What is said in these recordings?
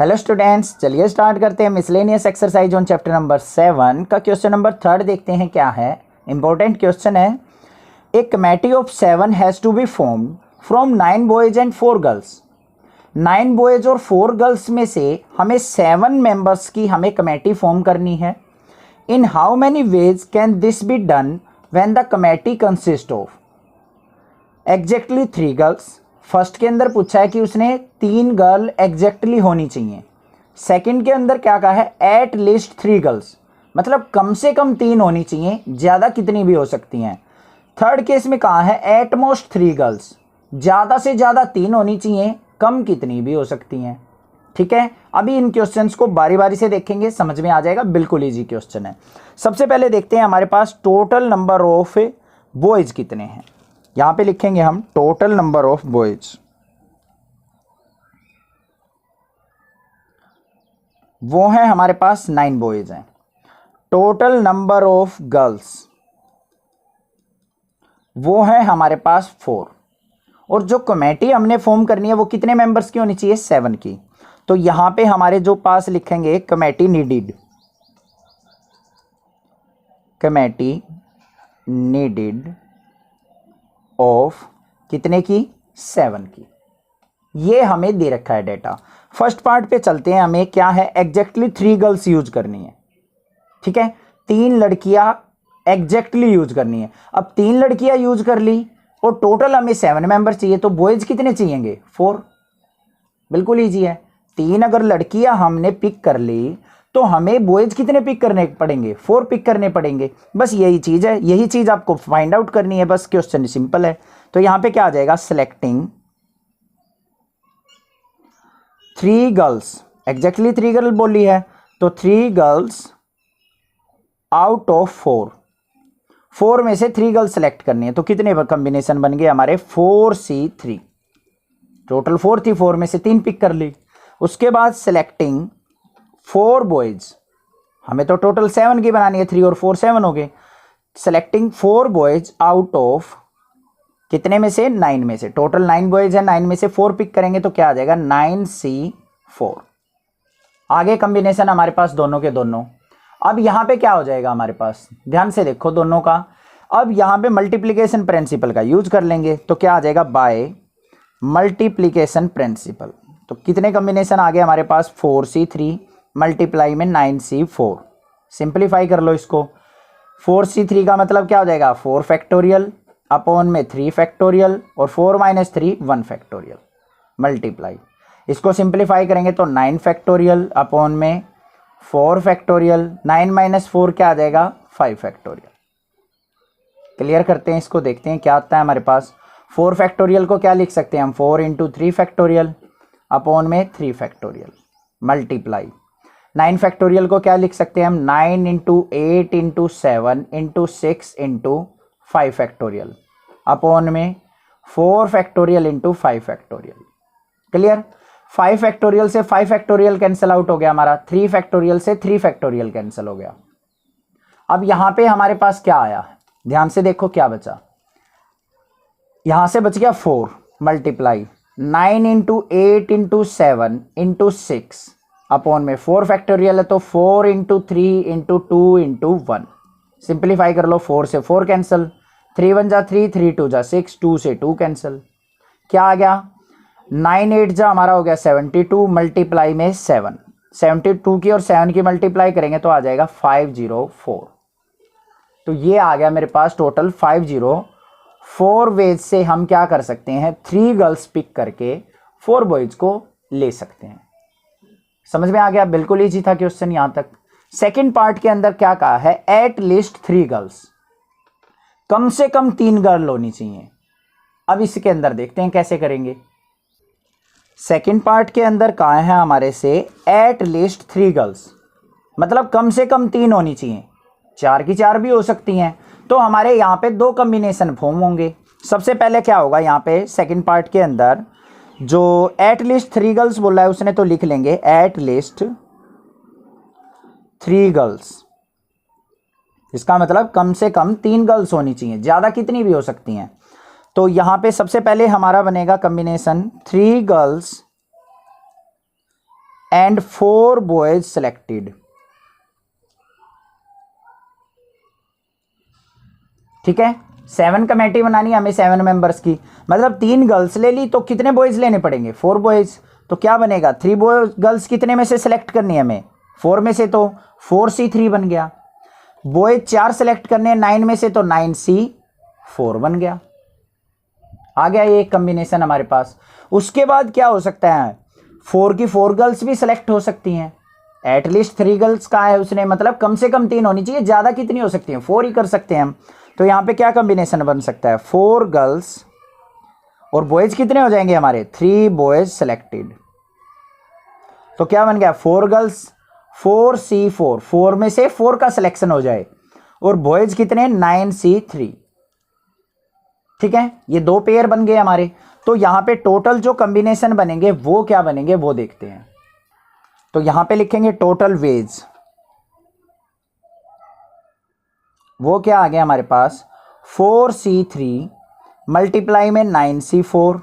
Hello students, चलिए start करते हैं miscellaneous exercise on chapter number 7 का क्वेश्चन नंबर 3 देखते हैं क्या है। इंपॉर्टेंट क्वेश्चन है। A committee of 7 has to be formed from 9 boys and 4 girls. 9 boys और 4 गर्ल्स में से हमें 7 मेंबर्स की हमें कमेटी फॉर्म करनी है। In how many ways can this be done when the committee consist of exactly 3 girls. First के अंदर पूछा है कि उसने 3 गर्ल एग्जैक्टली होनी चाहिए। सेकंड के अंदर क्या कहा है, एट लीस्ट 3 गर्ल्स, मतलब कम से कम 3 होनी चाहिए, ज़्यादा कितनी भी हो सकती हैं। थर्ड केस में कहा है एट मोस्ट 3 गर्ल्स, ज़्यादा से ज़्यादा 3 होनी चाहिए, कम कितनी भी हो सकती हैं। ठीक है, अभी इन क्वेश्चंस को बारी बारी से देखेंगे, समझ में आ जाएगा। बिल्कुल ईजी क्वेश्चन है। सबसे पहले देखते हैं हमारे पास टोटल नंबर ऑफ बॉयज कितने हैं। यहां पे लिखेंगे हम टोटल नंबर ऑफ बॉयज, वो है हमारे पास 9 बॉयज हैं। टोटल नंबर ऑफ गर्ल्स वो है हमारे पास 4। और जो कमेटी हमने फॉर्म करनी है वो कितने मेंबर्स की होनी चाहिए, 7 की। तो यहां पे हमारे जो पास लिखेंगे committee needed, committee needed off कितने की, 7 की। ये हमें दे रखा है डेटा। फर्स्ट पार्ट पे चलते हैं। हमें क्या है, एग्जैक्टली 3 गर्ल्स यूज करनी है। ठीक है, 3 लड़कियां एग्जैक्टली यूज करनी है। अब 3 लड़कियां यूज कर ली और टोटल हमें 7 मेंबर चाहिए, तो बॉयज कितने चाहिएंगे, 4। बिल्कुल ईजी है। 3 अगर लड़कियां हमने पिक कर ली तो हमें बॉयज कितने पिक करने पड़ेंगे, 4 पिक करने पड़ेंगे। बस यही चीज है, यही चीज आपको फाइंड आउट करनी है। बस क्वेश्चन सिंपल है। तो यहां पे क्या आ जाएगा, सिलेक्टिंग 3 गर्ल्स, एग्जैक्टली 3 गर्ल बोली है, तो 3 गर्ल्स आउट ऑफ 4 में से 3 गर्ल्स सेलेक्ट करनी है। तो कितने कॉम्बिनेशन बन गए हमारे, 4C3। टोटल 4 थी, 4 में से 3 पिक कर ली। उसके बाद सिलेक्टिंग 4 बॉयज, हमें तो टोटल 7 की बनानी है, 3 और 4 7 हो गए। सेलेक्टिंग 4 बॉयज आउट ऑफ कितने में से, 9 में से। टोटल 9 बॉयज है, 9 में से 4 पिक करेंगे तो क्या आ जाएगा, 9C4। आगे कॉम्बिनेशन हमारे पास दोनों के दोनों। अब यहां पे क्या हो जाएगा हमारे पास, ध्यान से देखो दोनों का। अब यहां पे मल्टीप्लीकेशन प्रिंसिपल का यूज कर लेंगे, तो क्या आ जाएगा, बाय मल्टीप्लीकेशन प्रिंसिपल। तो कितने कॉम्बिनेशन आ गए हमारे पास, 4C3 मल्टीप्लाई में 9C4। सिंप्लीफाई कर लो इसको। 4C3 का मतलब क्या हो जाएगा, 4 फैक्टोरियल अपॉन में 3 फैक्टोरियल, और 4 - 3 1 फैक्टोरियल मल्टीप्लाई। इसको सिंप्लीफाई करेंगे तो 9 फैक्टोरियल अपॉन में 4 फैक्टोरियल, 9 - 4 क्या आ जाएगा, 5 फैक्टोरियल। क्लियर करते हैं इसको, देखते हैं क्या आता है हमारे पास। 4 फैक्टोरियल को क्या लिख सकते हैं हम, 4 × 3 फैक्टोरियल अपॉन में 3 फैक्टोरियल मल्टीप्लाई। 9 फैक्टोरियल को क्या लिख सकते हैं हम, 9 × 8 × 7 × 6 × 5 फैक्टोरियल अपॉन में 4 फैक्टोरियल × 5 फैक्टोरियल। क्लियर। 5 फैक्टोरियल से 5 फैक्टोरियल कैंसिल आउट हो गया हमारा, 3 फैक्टोरियल से 3 फैक्टोरियल कैंसिल हो गया। अब यहां पे हमारे पास क्या आया, ध्यान से देखो क्या बचा। यहां से बच गया 4 मल्टीप्लाई 9 × 8 × 7 × 6 अपॉन में 4 फैक्टोरियल है, तो 4 × 3 × 2 × 1। सिंप्लीफाई कर लो, 4 से 4 कैंसिल, 3 1 जा 3, 3 2 जा 6, 2 से 2 कैंसिल। क्या आ गया, 9 8 जा हमारा हो गया 72 मल्टीप्लाई में 7। 72 की और 7 की मल्टीप्लाई करेंगे तो आ जाएगा 504। तो ये आ गया मेरे पास टोटल 504 वेज से हम क्या कर सकते हैं, 3 गर्ल्स पिक करके 4 बॉयज को ले सकते हैं। समझ में आ गया, बिल्कुल ईजी था क्वेश्चन यहां तक। सेकंड पार्ट के अंदर क्या कहा है, एट लीस्ट 3 गर्ल्स, कम से कम 3 गर्ल होनी चाहिए। अब इसके अंदर देखते हैं कैसे करेंगे। सेकंड पार्ट के अंदर कहा है हमारे से एट लीस्ट 3 गर्ल्स, मतलब कम से कम 3 होनी चाहिए, 4 की 4 भी हो सकती हैं। तो हमारे यहाँ पे 2 कॉम्बिनेशन फॉर्म होंगे। सबसे पहले क्या होगा, यहाँ पे सेकंड पार्ट के अंदर जो एट लीस्ट 3 गर्ल्स बोला है उसने, तो लिख लेंगे एट लीस्ट 3 गर्ल्स। इसका मतलब कम से कम 3 गर्ल्स होनी चाहिए, ज़्यादा कितनी भी हो सकती हैं। तो यहां पे सबसे पहले हमारा बनेगा combination 3 girls and 4 boys selected. ठीक है, 7 कमेटी बनानी है हमें 7 मेंबर्स की, मतलब 3 गर्ल्स ले ली तो कितने बॉयज लेने पड़ेंगे, 4 बॉयज। तो क्या बनेगा, 3 गर्ल्स कितने में से सिलेक्ट करनी है हमें, 4 में से, तो 4C3 बन गया। बॉयज 4 सेलेक्ट करने हैं 9 में से, तो 9C4 बन गया। आ गया ये एक कॉम्बिनेशन हमारे पास। उसके बाद क्या हो सकता है, 4 की 4 गर्ल्स भी सिलेक्ट हो सकती हैं। एटलीस्ट 3 गर्ल्स का है उसने, मतलब कम से कम 3 होनी चाहिए, ज़्यादा कितनी हो सकती हैं, 4 ही कर सकते हैं हम। तो यहाँ पे क्या कॉम्बिनेशन बन सकता है, 4 गर्ल्स और बॉयज कितने हो जाएंगे हमारे, 3 बॉयज सेलेक्टेड। तो क्या बन गया, 4 गर्ल्स 4C4, 4 में से 4 का सिलेक्शन हो जाए, और बॉयज कितने 9C3। ठीक है, ये 2 पेयर बन गए हमारे। तो यहां पे टोटल जो कॉम्बिनेशन बनेंगे वो क्या बनेंगे वो देखते हैं। तो यहां पे लिखेंगे टोटल वेज, वो क्या आ गया हमारे पास, 4C3 मल्टीप्लाई में 9C4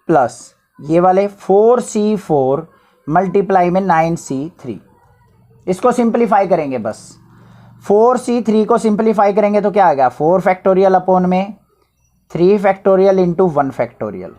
प्लस ये वाले 4C4 मल्टीप्लाई में 9C3। इसको सिंप्लीफाई करेंगे बस, 4C3 को सिंप्लीफाई करेंगे तो क्या आ गया, 4 फैक्टोरियल अपॉन में 3 factorial into 1 factorial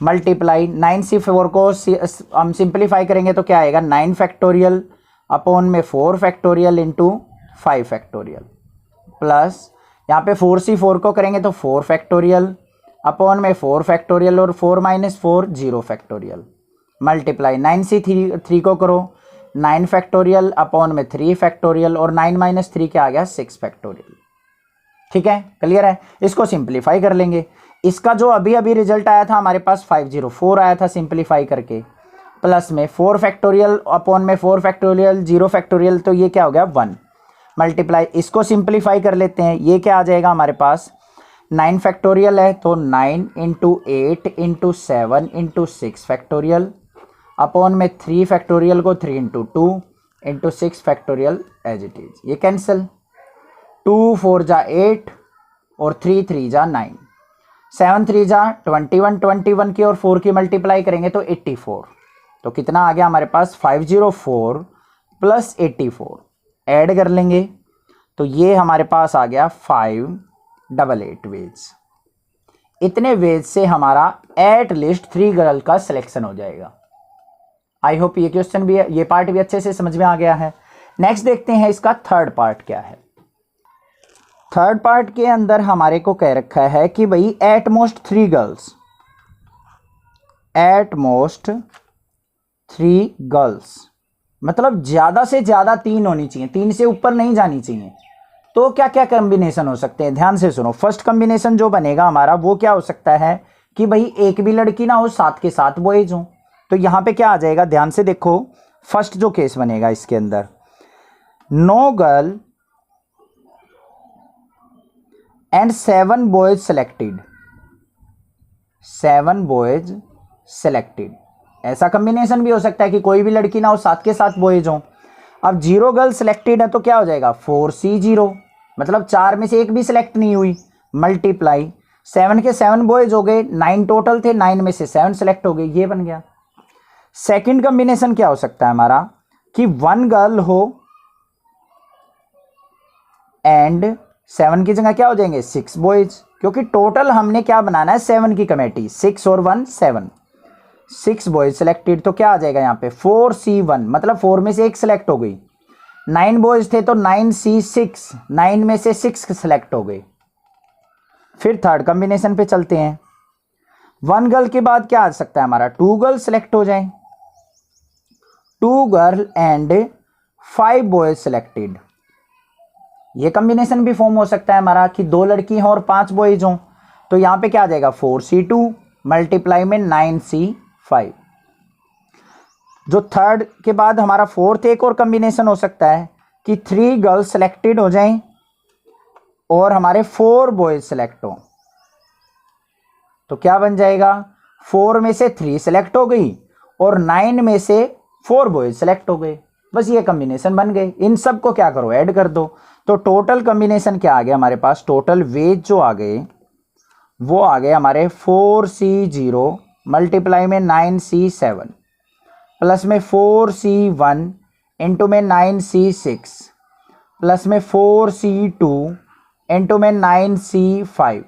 multiply 9C4 को हम सिंप्लीफाई करेंगे तो क्या आएगा, 9 फैक्टोरियल अपॉन में 4 फैक्टोरियल इंटू 5 फैक्टोरियल प्लस यहाँ पे 4C4 को करेंगे तो 4 फैक्टोरियल अपॉन में 4 फैक्टोरियल और 4 माइनस 4 0 फैक्टोरियल मल्टीप्लाई 9C3 को करो 9 फैक्टोरियल अपॉन में 3 फैक्टोरियल और 9 माइनस 3 क्या आ गया, 6 फैक्टोरियल। ठीक है, क्लियर है। इसको सिंप्लीफाई कर लेंगे। इसका जो अभी अभी रिजल्ट आया था हमारे पास 504 आया था सिंप्लीफाई करके, प्लस में 4 फैक्टोरियल अपॉन में 4 फैक्टोरियल 0 फैक्टोरियल, तो ये क्या हो गया 1 मल्टीप्लाई। इसको सिंप्लीफाई कर लेते हैं, ये क्या आ जाएगा हमारे पास, 9 फैक्टोरियल है तो 9 into 8 into 7 into 6 factorial upon में 3 फैक्टोरियल को 3 into 2 into 6 factorial as it is. ये कैंसिल, 2 4 जा 8 और 3 3 जा 9, 7 3 जा 21, 21 की और 4 की मल्टीप्लाई करेंगे तो 84। तो कितना आ गया हमारे पास, 504 प्लस 84 ऐड कर लेंगे तो ये हमारे पास आ गया 588 वेज। इतने वेज से हमारा एट लिस्ट 3 गर्ल का सिलेक्शन हो जाएगा। आई होप ये क्वेश्चन भी, ये पार्ट भी अच्छे से समझ में आ गया है। नेक्स्ट देखते हैं इसका थर्ड पार्ट क्या है। थर्ड पार्ट के अंदर हमारे को कह रखा है कि भाई at most 3 girls, at most 3 girls मतलब ज्यादा से ज्यादा 3 होनी चाहिए, 3 से ऊपर नहीं जानी चाहिए। तो क्या क्या कॉम्बिनेशन हो सकते हैं, ध्यान से सुनो। फर्स्ट कॉम्बिनेशन जो बनेगा हमारा वो क्या हो सकता है कि भाई एक भी लड़की ना हो, 7 के 7 बॉयज हो। तो यहां पे क्या आ जाएगा, ध्यान से देखो। फर्स्ट जो केस बनेगा इसके अंदर, no girl and 7 boys selected, 7 boys selected. ऐसा कॉम्बिनेशन भी हो सकता है कि कोई भी लड़की ना हो, 7 के 7 बॉयज हो। अब 0 गर्ल सिलेक्टेड है तो क्या हो जाएगा, 4C0 मतलब 4 में से एक भी सिलेक्ट नहीं हुई, मल्टीप्लाई 7 के 7 बॉयज हो गए, 9 टोटल थे, 9 में से 7 सेलेक्ट हो गए, ये बन गया। सेकंड कॉम्बिनेशन क्या हो सकता है हमारा कि 1 गर्ल हो एंड 7 की जगह क्या हो जाएंगे 6 बॉयज, क्योंकि टोटल हमने क्या बनाना है 7 की कमेटी, 6 और 1 7, 6 बॉयज सिलेक्टेड। तो क्या आ जाएगा यहाँ पे 4C1 मतलब 4 में से एक सिलेक्ट हो गई, 9 बॉयज थे तो 9C6, 9 में से 6 सिलेक्ट हो गए। फिर थर्ड कॉम्बिनेशन पे चलते हैं। 1 गर्ल के बाद क्या आ सकता है हमारा, 2 गर्ल सिलेक्ट हो जाए, 2 गर्ल एंड 5 बॉयज सिलेक्टेड। ये कॉम्बिनेशन भी फॉर्म हो सकता है हमारा कि 2 लड़की हों और 5 बॉयज हों। तो यहां पे क्या आ जाएगा 4C2 मल्टीप्लाई में 9C5। जो थर्ड के बाद हमारा फोर्थ एक और कॉम्बिनेशन हो सकता है कि 3 गर्ल्स सिलेक्टेड हो जाएं और हमारे 4 बॉयज सिलेक्ट हो। तो क्या बन जाएगा, 4 में से 3 सिलेक्ट हो गई और 9 में से 4 बॉयज सिलेक्ट हो गए। बस ये कॉम्बिनेशन बन गए। इन सब को क्या करो, ऐड कर दो। तो टोटल कॉम्बिनेशन क्या आ गया हमारे पास, टोटल वेज जो आ गए वो आ गए हमारे 4C0 मल्टीप्लाई में 9C7 प्लस में 4C1 इंटू में 9C6 प्लस में 4C2 इंटू में 9C5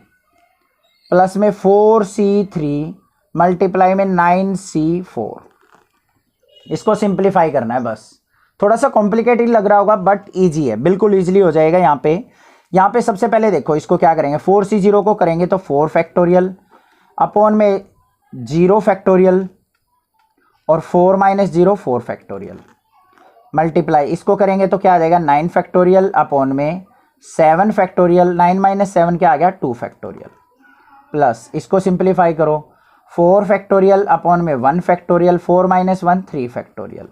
प्लस में 4C3 मल्टीप्लाई में 9C4। इसको सिंप्लीफाई करना है बस। थोड़ा सा कॉम्प्लिकेटेड लग रहा होगा बट इजी है, बिल्कुल इजीली हो जाएगा। यहाँ पे सबसे पहले देखो इसको क्या करेंगे, 4C0 को करेंगे तो 4 फैक्टोरियल अपॉन में 0 फैक्टोरियल और 4 माइनस 0 4 फैक्टोरियल मल्टीप्लाई, इसको करेंगे तो क्या आ जाएगा 9 फैक्टोरियल अपॉन में 7 फैक्टोरियल, 9 माइनस 7 क्या आ गया 2 फैक्टोरियल, प्लस इसको सिंप्लीफाई करो 4 फैक्टोरियल अपॉन में 1 फैक्टोरियल, 4 माइनस 1 3 फैक्टोरियल।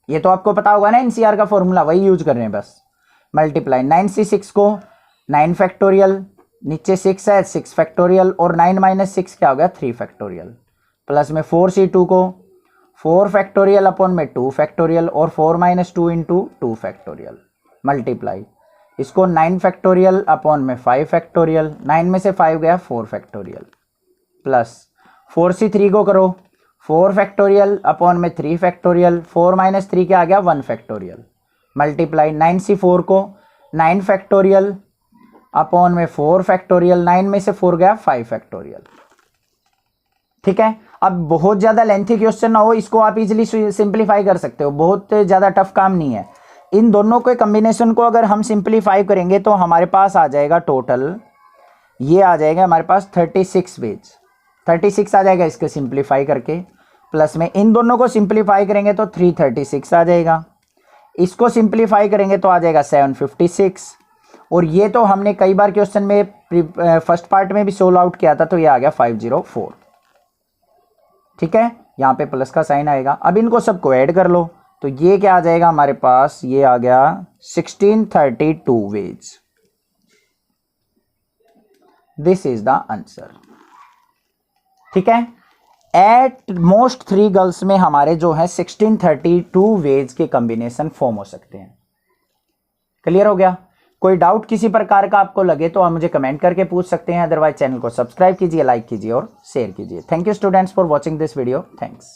ये तो आपको पता होगा ना एनसीआर का फॉर्मूला, वही यूज कर रहे हैं बस। मल्टीप्लाई 9C6 को 9 फैक्टोरियल, नीचे 6 है 6 फैक्टोरियल और 9 माइनस 6 क्या हो गया 3 फैक्टोरियल, प्लस में 4C2 को 4 फैक्टोरियल अपॉन में 2 फैक्टोरियल और 4 माइनस 2 इंटू 2 फैक्टोरियल मल्टीप्लाई इसको 9 फैक्टोरियल अपॉन में 5 फैक्टोरियल, 9 में से 5 गया 4 फैक्टोरियल, प्लस 4C3 को करो 4 फैक्टोरियल अपॉन में 3 फैक्टोरियल, 4 माइनस 3 क्या आ गया 1 फैक्टोरियल मल्टीप्लाई 9C4 को 9 फैक्टोरियल अपॉन में 4 फैक्टोरियल, 9 में से 4 गया 5 फैक्टोरियल। ठीक है, अब बहुत ज़्यादा लेंथी क्वेश्चन ना हो, इसको आप इजीली सिंप्लीफाई कर सकते हो, बहुत ज़्यादा टफ काम नहीं है। इन दोनों के कम्बिनेशन को अगर हम सिंप्लीफाई करेंगे तो हमारे पास आ जाएगा टोटल, ये आ जाएगा हमारे पास 36 वेज, 36 आ जाएगा इसके सिंप्लीफाई करके, प्लस में इन दोनों को सिंप्लीफाई करेंगे तो 336 आ जाएगा, इसको सिंप्लीफाई करेंगे तो आ जाएगा 756, और ये तो हमने कई बार क्वेश्चन में फर्स्ट पार्ट में भी सोल्व आउट किया था, तो ये आ गया 504। ठीक है, यहाँ पे प्लस का साइन आएगा। अब इनको सबको ऐड कर लो तो ये क्या आ जाएगा हमारे पास, ये आ गया 1632 ways. This is the answer. ठीक है, एट मोस्ट 3 गर्ल्स में हमारे जो है 1632 वेज के कॉम्बिनेशन फॉर्म हो सकते हैं। क्लियर हो गया? कोई डाउट किसी प्रकार का आपको लगे तो आप मुझे कमेंट करके पूछ सकते हैं, अदरवाइज चैनल को सब्सक्राइब कीजिए, लाइक कीजिए और शेयर कीजिए। Thank you students for watching this video. Thanks.